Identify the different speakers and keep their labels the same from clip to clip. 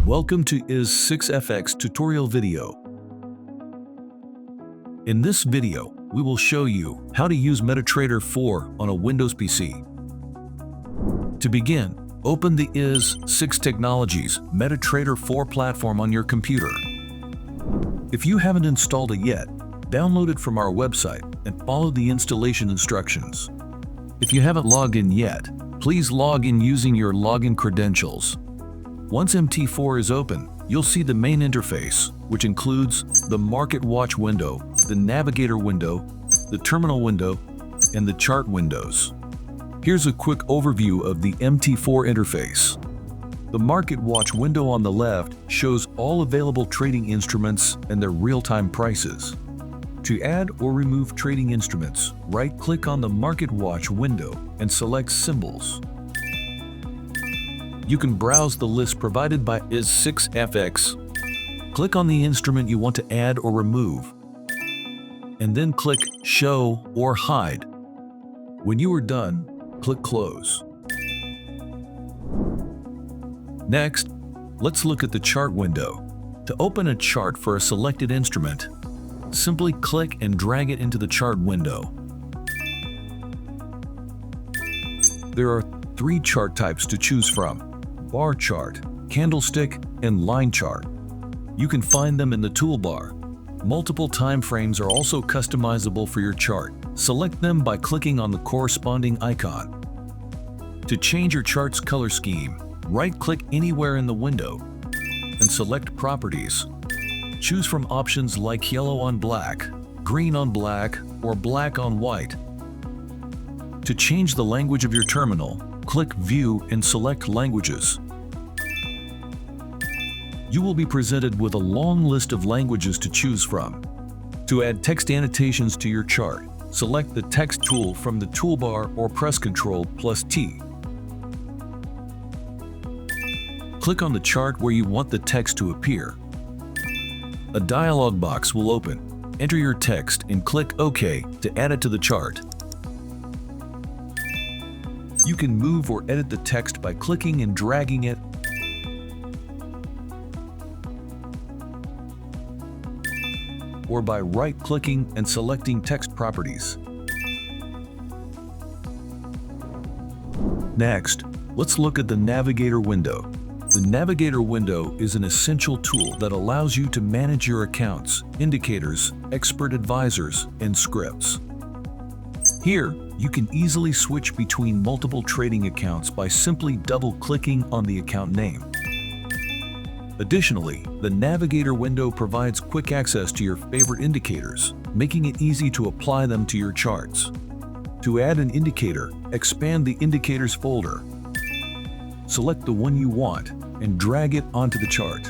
Speaker 1: Welcome to IS6FX tutorial video. In this video, we will show you how to use MetaTrader 4 on a Windows PC. To begin, open the IS6 Technologies MetaTrader 4 platform on your computer. If you haven't installed it yet, download it from our website and follow the installation instructions. If you haven't logged in yet, please log in using your login credentials. Once MT4 is open, you'll see the main interface, which includes the MarketWatch window, the Navigator window, the Terminal window, and the Chart windows. Here's a quick overview of the MT4 interface. The MarketWatch window on the left shows all available trading instruments and their real-time prices. To add or remove trading instruments, right-click on the MarketWatch window and select Symbols. You can browse the list provided by IS6FX. Click on the instrument you want to add or remove, and then click Show or Hide. When you are done, click Close. Next, let's look at the Chart window. To open a chart for a selected instrument, simply click and drag it into the Chart window. There are 3 chart types to choose from: bar chart, candlestick, and line chart. You can find them in the toolbar. Multiple time frames are also customizable for your chart. Select them by clicking on the corresponding icon. To change your chart's color scheme, right-click anywhere in the window and select Properties. Choose from options like yellow on black, green on black, or black on white. To change the language of your terminal, click View and select Languages. You will be presented with a long list of languages to choose from. To add text annotations to your chart, select the Text tool from the toolbar or press Ctrl+T. Click on the chart where you want the text to appear. A dialog box will open. Enter your text and click OK to add it to the chart. You can move or edit the text by clicking and dragging it, or by right-clicking and selecting Text Properties. Next, let's look at the Navigator window. The Navigator window is an essential tool that allows you to manage your accounts, indicators, expert advisors, and scripts. Here, you can easily switch between multiple trading accounts by simply double-clicking on the account name. Additionally, the Navigator window provides quick access to your favorite indicators, making it easy to apply them to your charts. To add an indicator, expand the Indicators folder. Select the one you want and drag it onto the chart.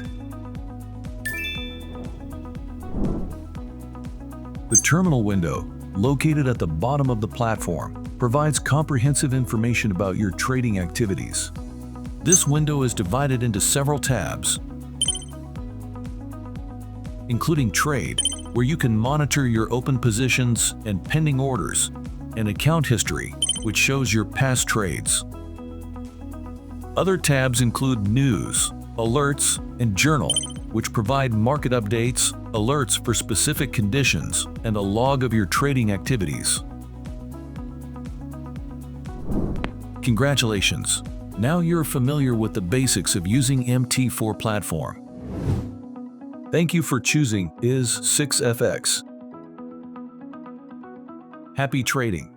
Speaker 1: The Terminal window, located at the bottom of the platform, provides comprehensive information about your trading activities. This window is divided into several tabs, including Trade, where you can monitor your open positions and pending orders, and Account History, which shows your past trades. Other tabs include News, Alerts, and Journal, which provide market updates, alerts for specific conditions, and a log of your trading activities. Congratulations! Now you're familiar with the basics of using MT4 platform. Thank you for choosing IS6FX. Happy trading!